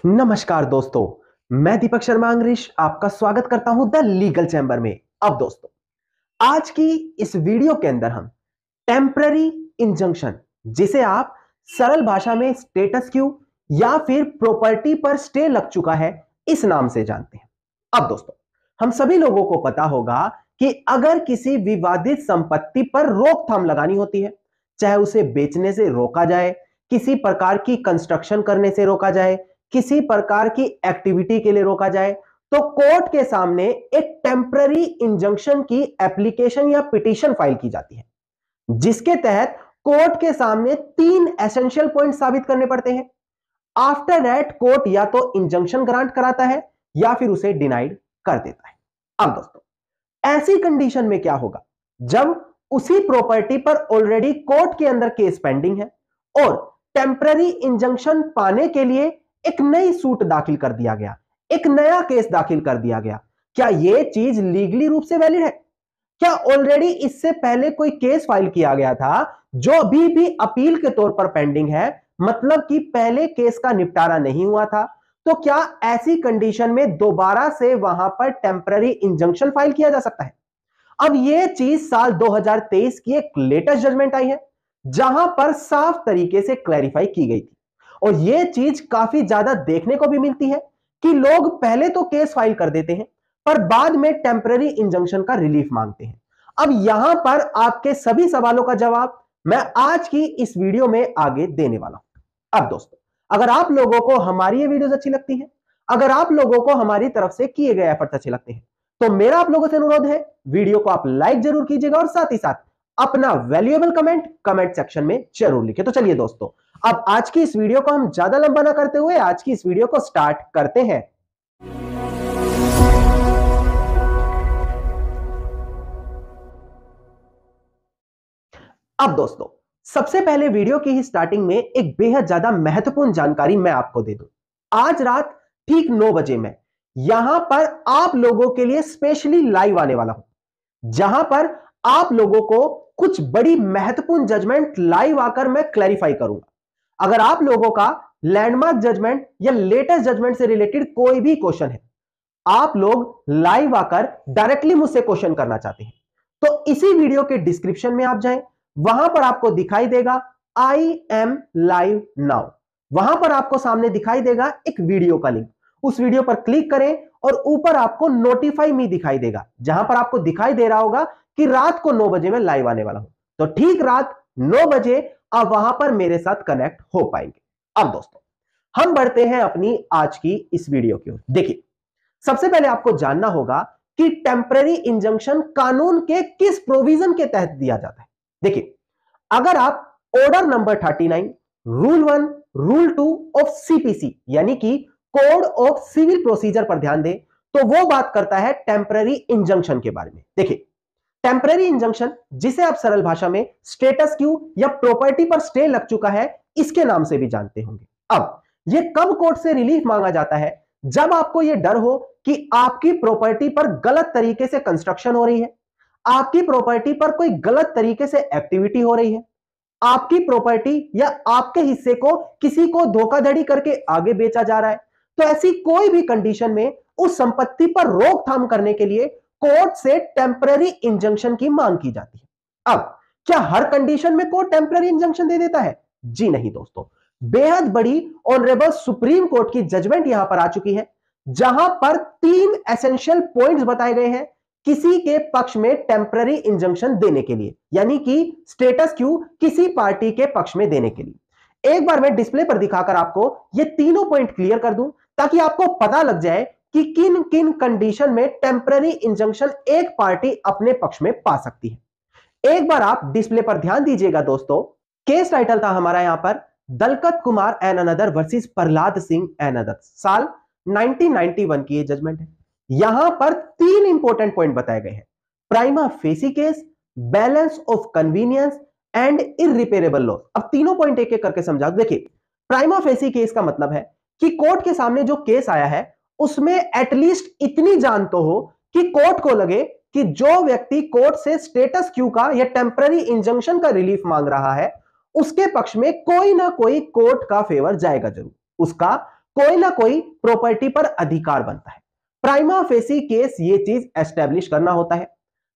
नमस्कार दोस्तों, मैं दीपक शर्मा अंग्रेज आपका स्वागत करता हूं द लीगल चैम्बर में। अब दोस्तों, आज की इस वीडियो के अंदर हम टेम्पररी इंजंक्शन, जिसे आप सरल भाषा में स्टेटस क्यू या फिर प्रॉपर्टी पर स्टे लग चुका है, इस नाम से जानते हैं। अब दोस्तों, हम सभी लोगों को पता होगा कि अगर किसी विवादित संपत्ति पर रोकथाम लगानी होती है, चाहे उसे बेचने से रोका जाए, किसी प्रकार की कंस्ट्रक्शन करने से रोका जाए, किसी प्रकार की एक्टिविटी के लिए रोका जाए, तो कोर्ट के सामने एक टेम्पररी इंजंक्शन की एप्लीकेशन या पिटीशन फाइल की जाती है, जिसके तहत कोर्ट के सामने 3 एसेंशियल पॉइंट साबित करने पड़ते हैं। आफ्टर दैट कोर्ट या तो इंजंक्शन ग्रांट कराता है या फिर उसे डिनाइड कर देता है। अब दोस्तों, ऐसी कंडीशन में क्या होगा जब उसी प्रॉपर्टी पर ऑलरेडी कोर्ट के अंदर केस पेंडिंग है और टेम्पररी इंजंक्शन पाने के लिए एक नई सूट दाखिल कर दिया गया, एक नया केस दाखिल कर दिया गया। क्या यह चीज लीगली रूप से वैलिड है? क्या ऑलरेडी इससे पहले कोई केस फाइल किया गया था जो अभी भी अपील के तौर पर पेंडिंग है, मतलब कि पहले केस का निपटारा नहीं हुआ था, तो क्या ऐसी कंडीशन में दोबारा से वहां पर टेम्पररी इंजंक्शन फाइल किया जा सकता है? अब यह चीज साल 2023 की एक लेटेस्ट जजमेंट आई है, जहां पर साफ तरीके से क्लैरिफाई की गई थी। और यह चीज काफी ज्यादा देखने को भी मिलती है कि लोग पहले तो केस फाइल कर देते हैं, पर बाद में टेम्पररी इंजंक्शन का रिलीफ मांगते हैं। अब यहां पर आपके सभी सवालों का जवाब मैं आज की इस वीडियो में आगे देने वाला हूं। अब दोस्तों, अगर आप लोगों को हमारी ये वीडियोस अच्छी लगती हैं, अगर आप लोगों को हमारी तरफ से किए गए एफर्ट्स अच्छे लगते हैं, तो मेरा आप लोगों से अनुरोध है, वीडियो को आप लाइक जरूर कीजिएगा और साथ ही साथ अपना वैल्यूएबल कमेंट सेक्शन में जरूर लिखें। तो चलिए दोस्तों, अब आज की इस वीडियो को हम ज्यादा लंबा ना करते हुए आज की इस वीडियो को स्टार्ट करते हैं। अब दोस्तों, सबसे पहले वीडियो की ही स्टार्टिंग में एक बेहद ज्यादा महत्वपूर्ण जानकारी मैं आपको दे दूं। आज रात ठीक 9 बजे मैं यहां पर आप लोगों के लिए स्पेशली लाइव आने वाला हूं, जहां पर आप लोगों को कुछ बड़ी महत्वपूर्ण जजमेंट लाइव आकर मैं क्लैरिफाई करूंगा। अगर आप लोगों का लैंडमार्क जजमेंट या लेटेस्ट जजमेंट से रिलेटेड कोई भी क्वेश्चन है, आप लोग लाइव आकर डायरेक्टली मुझसे क्वेश्चन करना चाहते हैं, तो इसी वीडियो के डिस्क्रिप्शन में आप जाएं, वहां पर आपको दिखाई देगा आई एम लाइव नाउ। वहां पर आपको सामने दिखाई देगा एक वीडियो का लिंक, उस वीडियो पर क्लिक करें और ऊपर आपको नोटिफाई मी दिखाई देगा, जहां पर आपको दिखाई दे रहा होगा कि रात को 9 बजे मैं लाइव आने वाला हूं। तो ठीक रात 9 बजे आप वहां पर मेरे साथ कनेक्ट हो पाएंगे। अब दोस्तों, हम बढ़ते हैं अपनी आज की इस वीडियो की ओर। देखिए, सबसे पहले आपको जानना होगा कि टेम्पररी इंजंक्शन कानून के किस प्रोविजन के तहत दिया जाता है। देखिए, अगर आप order number 39, rule 1, rule 2 of CPC यानी कि कोड ऑफ सिविल प्रोसीजर पर ध्यान दें, तो वो बात करता है टेम्पररी इंजंक्शन के बारे में। देखिए, टेम्पररी इंजंक्शन, जिसे आप सरल भाषा में स्टेटस क्यू या प्रॉपर्टी पर स्टे लग चुका है, इसके नाम से भी जानते होंगे। अब यह कब कोर्ट से रिलीफ मांगा जाता है? जब आपको यह डर हो कि आपकी प्रॉपर्टी पर गलत तरीके से कंस्ट्रक्शन हो रही है, आपकी प्रॉपर्टी पर कोई गलत तरीके से एक्टिविटी हो रही है, आपकी प्रॉपर्टी या आपके हिस्से को किसी को धोखाधड़ी करके आगे बेचा जा रहा है, तो ऐसी कोई भी कंडीशन में उस संपत्ति पर रोकथाम करने के लिए कोर्ट से टेम्पररी इंजंक्शन की मांग की जाती है। अब क्या हर कंडीशन में कोर्ट टेम्पररी इंजंक्शन दे देता है? जी नहीं दोस्तों, बेहद बड़ी ऑनरेबल सुप्रीम कोर्ट की जजमेंट यहां पर आ चुकी है, जहां पर 3 एसेंशियल पॉइंट्स बताए गए हैं किसी के पक्ष में टेम्पररी इंजंक्शन देने के लिए, यानी कि स्टेटस क्यू किसी पार्टी के पक्ष में देने के लिए। एक बार मैं डिस्प्ले पर दिखाकर आपको ये तीनों पॉइंट क्लियर कर दूं, ताकि आपको पता लग जाए कि किन किन कंडीशन में टेम्पररी इंजंक्शन एक पार्टी अपने पक्ष में पा सकती है। एक बार आप डिस्प्ले पर ध्यान दीजिएगा दोस्तों। केस टाइटल था हमारा यहां पर दलकत Kumar and another versus Prahlad Singh and other, साल 1991 की ये जजमेंट है। यहां पर 3 इंपॉर्टेंट पॉइंट बताए गए हैं: prima facie case, balance of convenience and irreparable loss. अब तीनों पॉइंट एक एक करके समझा। देखिए, प्राइमा फेसी केस का मतलब है कि कोर्ट के सामने जो केस आया है उसमें एटलीस्ट इतनी जान तो हो कि कोर्ट को लगे कि जो व्यक्ति कोर्ट से स्टेटस क्यू का या टेम्पररी इंजंक्शन का रिलीफ मांग रहा है, उसके पक्ष में कोई ना कोई कोर्ट का फेवर जाएगा जरूर, उसका कोई ना कोई प्रॉपर्टी पर अधिकार बनता है। प्राइमा फेसी केस ये चीज एस्टेब्लिश करना होता है।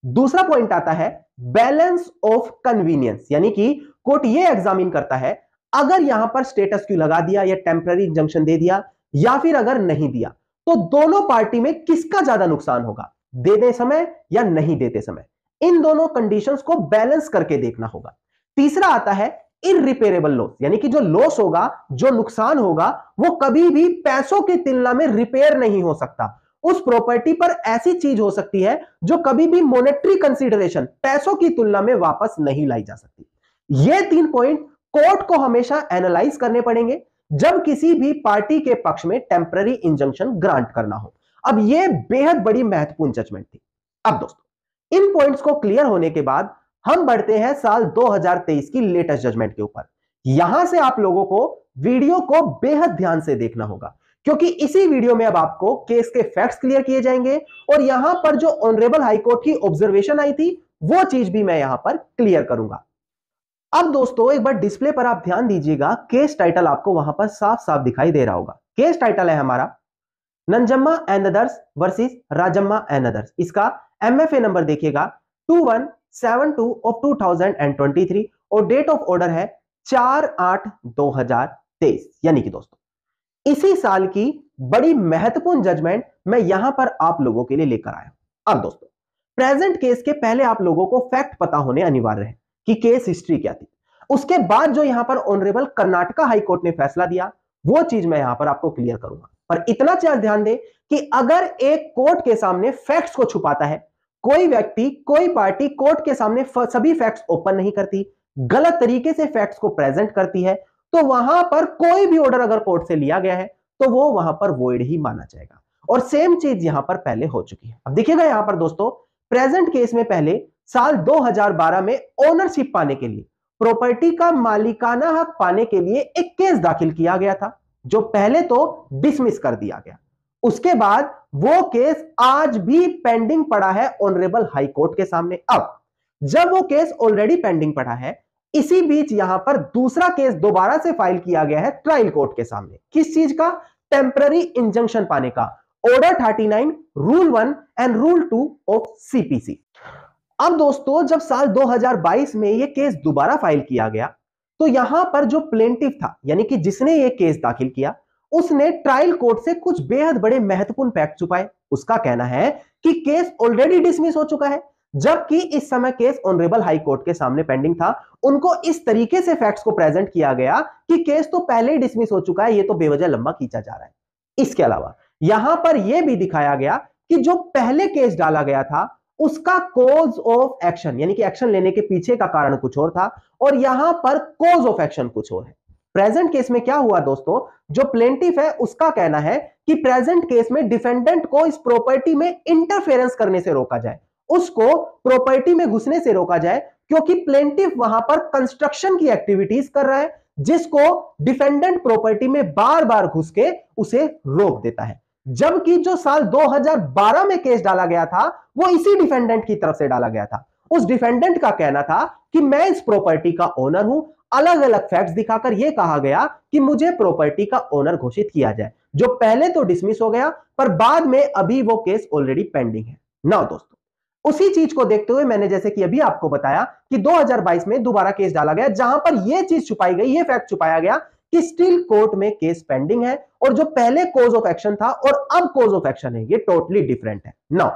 दूसरा पॉइंट आता है बैलेंस ऑफ कन्वीनियंस, यानी कि कोर्ट ये एग्जामिन करता है अगर यहां पर स्टेटस क्यू लगा दिया या टेम्पररी इंजंक्शन दे दिया या फिर अगर नहीं दिया तो दोनों पार्टी में किसका ज्यादा नुकसान होगा, देते समय या नहीं देते समय। इन दोनों कंडीशंस को बैलेंस करके देखना होगा। तीसरा आता है इररिपेरेबल लॉस, यानी कि जो लॉस होगा, जो नुकसान होगा, वो कभी भी पैसों की तुलना में रिपेयर नहीं हो सकता। उस प्रॉपर्टी पर ऐसी चीज हो सकती है जो कभी भी मॉनेटरी कंसीडरेशन, पैसों की तुलना में वापस नहीं लाई जा सकती। ये 3 पॉइंट कोर्ट को हमेशा एनालाइज करने पड़ेंगे जब किसी भी पार्टी के पक्ष में टेम्पररी इंजंक्शन ग्रांट करना हो। अब यह बेहद बड़ी महत्वपूर्ण जजमेंट थी। अब दोस्तों, इन पॉइंट्स को क्लियर होने के बाद हम बढ़ते हैं साल 2023 की लेटेस्ट जजमेंट के ऊपर। यहां से आप लोगों को वीडियो को बेहद ध्यान से देखना होगा, क्योंकि इसी वीडियो में अब आपको केस के फैक्ट्स क्लियर किए जाएंगे और यहां पर जो ऑनरेबल हाईकोर्ट की ऑब्जर्वेशन आई थी वो चीज भी मैं यहां पर क्लियर करूंगा। अब दोस्तों एक बार डिस्प्ले पर आप ध्यान दीजिएगा, केस टाइटल आपको वहां पर साफ साफ दिखाई दे रहा होगा। केस टाइटल है हमारा Nanjamma and others versus Rajamma and others. इसका एमएफए नंबर देखिएगा 2172 ऑफ 2023 और डेट ऑफ ऑर्डर है 4/8/2023। यानी कि दोस्तों इसी साल की बड़ी महत्वपूर्ण जजमेंट मैं यहां पर आप लोगों के लिए लेकर आया। अब दोस्तों प्रेजेंट केस के पहले आप लोगों को फैक्ट पता होने अनिवार्य है कि केस हिस्ट्री क्या थी। उसके बाद जो यहां पर ऑनरेबल कर्नाटका हाई कोर्ट ने फैसला दिया वो चीज मैं यहां पर आपको क्लियर करूंगा। पर इतना चीज ध्यान दें कि अगर एक कोर्ट के सामने फैक्ट्स को छुपाता है, कोई व्यक्ति, कोई पार्टी कोर्ट के सामने सभी फैक्ट्स ओपन नहीं करती, गलत तरीके से फैक्ट्स को प्रेजेंट करती है, तो वहां पर कोई भी ऑर्डर अगर कोर्ट से लिया गया है तो वो वहां पर वॉइड ही माना जाएगा। और सेम चीज यहां पर पहले हो चुकी है। अब देखिएगा यहां पर दोस्तों, प्रेजेंट केस में पहले साल 2012 में ओनरशिप पाने के लिए, प्रॉपर्टी का मालिकाना हक पाने के लिए एक केस दाखिल किया गया था, जो पहले तो डिसमिस कर दिया गया। उसके बाद वो केस आज भी पेंडिंग पड़ा है ऑनरेबल हाई कोर्ट के सामने। अब जब वो केस ऑलरेडी पेंडिंग पड़ा है, इसी बीच यहां पर दूसरा केस दोबारा से फाइल किया गया है ट्रायल कोर्ट के सामने। किस चीज का? टेम्पररी इंजंक्शन पाने का, order 39 rule 1 and rule 2 of CPC. अब दोस्तों जब साल 2022 में यह केस दोबारा फाइल किया गया तो यहां पर जो प्लेंटिफ था, यानी कि जिसने यह केस दाखिल किया, उसने ट्रायल कोर्ट से कुछ बेहद बड़े महत्वपूर्ण फैक्ट छुपाए। उसका कहना है कि केस ऑलरेडी डिसमिस हो चुका है, जबकि इस समय केस ऑनरेबल हाई कोर्ट के सामने पेंडिंग था। उनको इस तरीके से फैक्ट्स को प्रेजेंट किया गया कि केस तो पहले ही डिसमिस हो चुका है, ये तो बेवजह लंबा खींचा जा रहा है। इसके अलावा यहां पर यह भी दिखाया गया कि जो पहले केस डाला गया था उसका कॉज ऑफ एक्शन, यानी कि एक्शन लेने के पीछे का कारण कुछ और था और यहां पर कॉज ऑफ एक्शन कुछ और है। प्रेजेंट केस में क्या हुआ दोस्तों, जो प्लेंटिफ है उसका कहना है कि प्रेजेंट केस में डिफेंडेंट को इस प्रॉपर्टी में इंटरफेरेंस करने से रोका जाए, उसको प्रॉपर्टी में घुसने से रोका जाए, क्योंकि प्लेंटिफ वहां पर कंस्ट्रक्शन की एक्टिविटीज कर रहा है जिसको डिफेंडेंट प्रॉपर्टी में बार बार घुस के उसे रोक देता है। जबकि जो साल 2012 में केस डाला गया था वो इसी डिफेंडेंट की तरफ से डाला गया था। उस डिफेंडेंट का कहना था कि मैं इस प्रॉपर्टी का ओनर हूं। अलग अलग फैक्ट्स दिखाकर यह कहा गया कि मुझे प्रॉपर्टी का ओनर घोषित किया जाए, जो पहले तो डिसमिस हो गया पर बाद में अभी वो केस ऑलरेडी पेंडिंग है। नाउ दोस्तों उसी चीज को देखते हुए मैंने जैसे कि अभी आपको बताया कि 2022 में दोबारा केस डाला गया, जहां पर यह चीज छुपाई गई, यह फैक्ट छुपाया गया कि स्टिल कोर्ट में केस पेंडिंग है और जो पहले कॉज ऑफ एक्शन था और अब कॉज ऑफ एक्शन है, ये टोटली डिफरेंट है। नाउ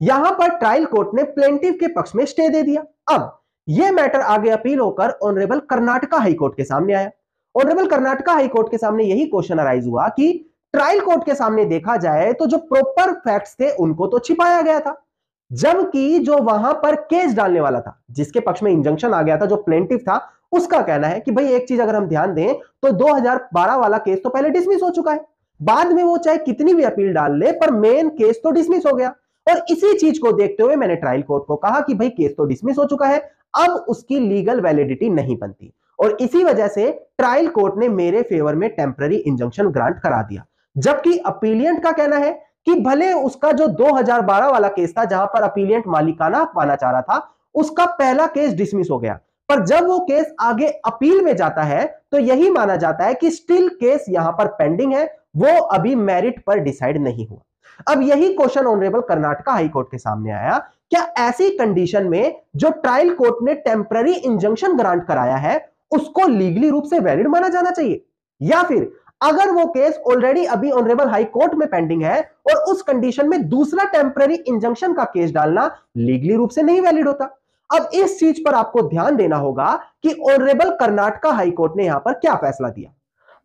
यहां पर ट्रायल कोर्ट ने प्लेंटिफ के पक्ष में स्टे दे दिया। अब यह मैटर आगे अपील होकर ऑनरेबल कर्नाटका हाई कोर्ट के सामने आया। ऑनरेबल कर्नाटका हाई कोर्ट के सामने यही क्वेश्चन अराइज हुआ कि ट्रायल कोर्ट के सामने देखा जाए तो जो प्रॉपर फैक्ट्स थे उनको तो छिपाया गया था, जबकि जो वहां पर केस डालने वाला था, जिसके पक्ष में इंजंक्शन आ गया था, जो प्लेंटिफ था, उसका कहना है कि भाई एक चीज अगर हम ध्यान दें तो 2012 वाला केस तो पहले डिसमिस हो चुका है, बाद में वो चाहे कितनी भी अपील डाल ले पर मेन केस तो डिसमिस हो गया। और इसी चीज को देखते हुए मैंने ट्रायल कोर्ट को कहा कि भाई केस तो डिसमिस हो चुका है, अब उसकी लीगल वैलिडिटी नहीं बनती, और इसी वजह से ट्रायल कोर्ट ने मेरे फेवर में टेम्पररी इंजंक्शन ग्रांट करा दिया। जबकि अपीलियंट का कहना है कि भले उसका जो 2012 वाला केस था, जहां पर अपीलियंट मालिकाना पाना चाह रहा था, उसका पहला केस डिसमिस हो गया, पर जब वो केस आगे अपील में जाता है तो यही माना जाता है कि स्टिल केस यहां पर पेंडिंग है, वो अभी मेरिट पर डिसाइड नहीं हुआ। अब यही question honourable Karnataka high court के सामने आया, क्या ऐसी कंडीशन में जो ट्रायल कोर्ट ने टेम्पररी इंजंक्शन ग्रांट कराया है उसको लीगली रूप से वैलिड माना जाना चाहिए, या फिर अगर वो केस ऑलरेडी अभी ऑनरेबल हाई कोर्ट में पेंडिंग है और उस कंडीशन में दूसरा टेम्पररी इंजंक्शन का केस डालना लीगली रूप से नहीं वैलिड होता। अब इस चीज पर आपको ध्यान देना होगा कि ऑनरेबल कर्नाटका हाई कोर्ट ने यहां पर क्या फैसला दिया।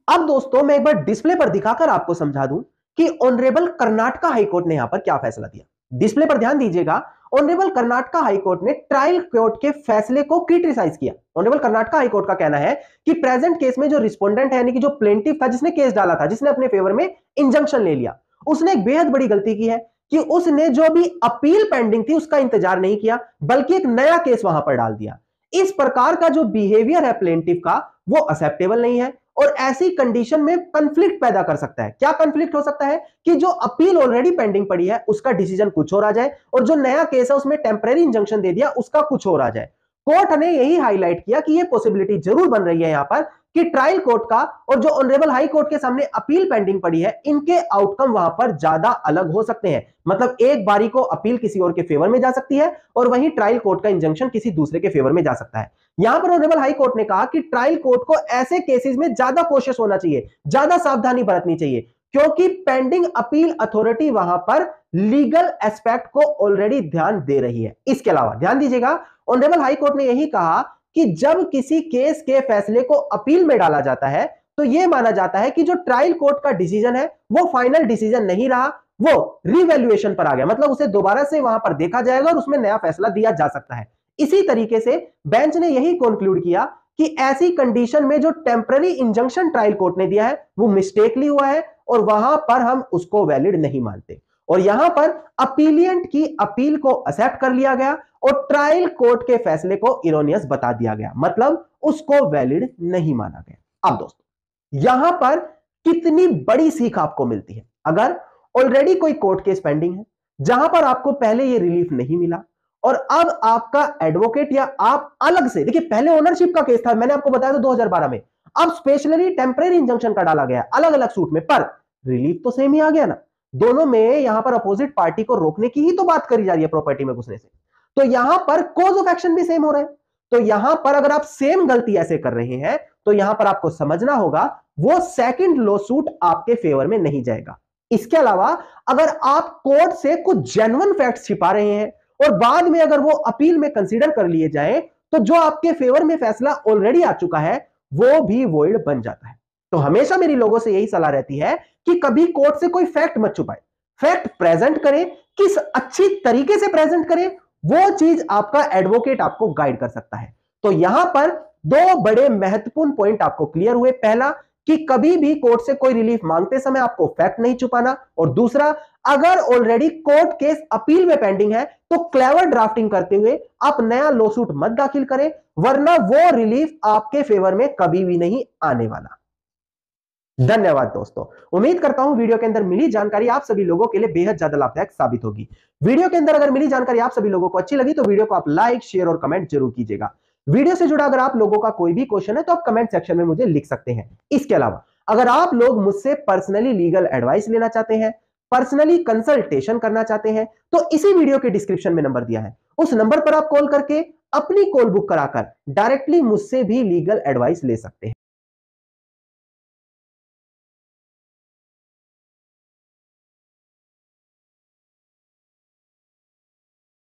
अब दोस्तों मैं एक बार डिस्प्ले पर दिखाकर आपको समझा दूं कि ऑनरेबल कर्नाटका हाई कोर्ट ने यहां पर क्या फैसला दिया। डिस्प्ले पर ध्यान दीजिएगा। ऑनरेबल कर्नाटका हाई कोर्ट ने ट्रायल कोर्ट के फैसले को क्रिटिसाइज किया। ऑनरेबल कर्नाटका हाई कोर्ट का कहना है कि प्रेजेंट केस में जो रिस्पोंडेंट है, यानी कि जो प्लेंटिफ था, जिसने केस डाला था, जिसने अपने फेवर में इंजंक्शन ले लिया, उसने एक बेहद बड़ी गलती की है कि उसने जो भी अपील पेंडिंग थी उसका इंतजार नहीं किया, बल्कि एक नया केस वहां पर डाल दिया। इस प्रकार का जो बिहेवियर है प्लेंटिफ का वो एक्सेप्टेबल नहीं है और ऐसी कंडीशन में कंफ्लिक्ट पैदा कर सकता है। क्या कंफ्लिक्ट हो सकता है कि जो अपील ऑलरेडी पेंडिंग पड़ी है उसका डिसीजन कुछ और आ जाए और जो नया केस है उसमें टेम्परेरी इंजंक्शन दे दिया उसका कुछ और आ जाए। कोर्ट ने यही हाईलाइट किया कि यह पॉसिबिलिटी जरूर बन रही है यहां पर कि ट्रायल कोर्ट का और जो ऑनरेबल हाई कोर्ट के सामने अपील पेंडिंग पड़ी है इनके आउटकम वहां पर ज्यादा अलग हो सकते हैं। मतलब एक बारी को अपील किसी और के फेवर में जा सकती है और वहीं ट्रायल कोर्ट का इंजंक्शन किसी दूसरे के फेवर में जा सकता है। यहां पर ऑनरेबल हाई कोर्ट ने कहा कि ट्रायल कोर्ट को ऐसे केसेस में ज्यादा कॉशियस होना चाहिए, ज्यादा सावधानी बरतनी चाहिए, क्योंकि पेंडिंग अपील अथॉरिटी वहां पर लीगल एस्पेक्ट को ऑलरेडी ध्यान दे रही है। इसके अलावा ध्यान दीजिएगा, ऑनरेबल हाई कोर्ट ने यही कहा कि जब किसी केस के फैसले को अपील में डाला जाता है तो यह माना जाता है कि जो ट्रायल कोर्ट का डिसीजन है वो फाइनल डिसीजन नहीं रहा, वो रिवैल्यूएशन पर आ गया। मतलब उसे दोबारा से वहां पर देखा जाएगा और उसमें नया फैसला दिया जा सकता है। इसी तरीके से बेंच ने यही कंक्लूड किया कि ऐसी कंडीशन में जो टेम्पररी इंजंक्शन ट्रायल कोर्ट ने दिया है वो मिस्टेकली हुआ है और वहां पर हम उसको वैलिड नहीं मानते और यहां पर अपीलियंट की अपील को एक्सेप्ट कर लिया गया और ट्रायल कोर्ट के फैसले को इरोनियस बता दिया गया, मतलब उसको वैलिड नहीं माना गया। अब दोस्तों यहां पर कितनी बड़ी सीख आपको मिलती है। अगर ऑलरेडी कोई कोर्ट केस पेंडिंग है जहां पर आपको पहले ये रिलीफ नहीं मिला और अब आपका एडवोकेट या आप अलग से, देखिए पहले ओनरशिप का केस था, मैंने आपको बताया था 2012 में, अब स्पेशली टेम्परेरी इंजंक्शन का डाला गया अलग अलग सूट में, पर रिलीफ तो सेम ही आ गया ना। दोनों में यहां पर अपोजिट पार्टी को रोकने की ही तो बात करी जा रही है प्रॉपर्टी में घुसने से, तो यहां पर कॉज ऑफ एक्शन भी सेम हो रहा है। तो यहां पर अगर आप सेम गलती ऐसे कर रहे हैं तो यहां पर आपको समझना होगा वो सेकंड लॉ सूट आपके फेवर में नहीं जाएगा। इसके अलावा अगर आप कोर्ट से कुछ जेन्युइन फैक्ट्स छिपा रहे हैं और बाद में अगर वो अपील में कंसीडर कर लिए जाए तो जो आपके फेवर में फैसला ऑलरेडी आ चुका है वो भी वॉइड बन जाता है। तो हमेशा मेरी लोगों से यही सलाह रहती है कि कभी कोर्ट से कोई फैक्ट मत छुपाए, फैक्ट प्रेजेंट करें, किस अच्छी तरीके से प्रेजेंट करें, वो चीज आपका एडवोकेट आपको गाइड कर सकता है। तो यहां पर दो बड़े महत्वपूर्ण पॉइंट आपको क्लियर हुए। पहला कि कभी भी कोर्ट से कोई रिलीफ मांगते समय आपको फैक्ट नहीं छुपाना, और दूसरा अगर ऑलरेडी कोर्ट केस अपील में पेंडिंग है तो क्लेवर ड्राफ्टिंग करते हुए आप नया लॉसूट मत दाखिल करें, वरना वो रिलीफ आपके फेवर में कभी भी नहीं आने वाला। धन्यवाद दोस्तों, उम्मीद करता हूं वीडियो के अंदर मिली जानकारी आप सभी लोगों के लिए बेहद ज्यादा लाभदायक साबित होगी। वीडियो के अंदर अगर मिली जानकारी आप सभी लोगों को अच्छी लगी तो वीडियो को आप लाइक, शेयर और कमेंट जरूर कीजिएगा। वीडियो से जुड़ा अगर आप लोगों का कोई भी क्वेश्चन है तो आप कमेंट सेक्शन में मुझे लिख सकते हैं। इसके अलावा अगर आप लोग मुझसे पर्सनली लीगल एडवाइस लेना चाहते हैं, पर्सनली कंसल्टेशन करना चाहते हैं, तो इसी वीडियो के डिस्क्रिप्शन में नंबर दिया है, उस नंबर पर आप कॉल करके अपनी कॉल बुक कराकर डायरेक्टली मुझसे भी लीगल एडवाइस ले सकते हैं।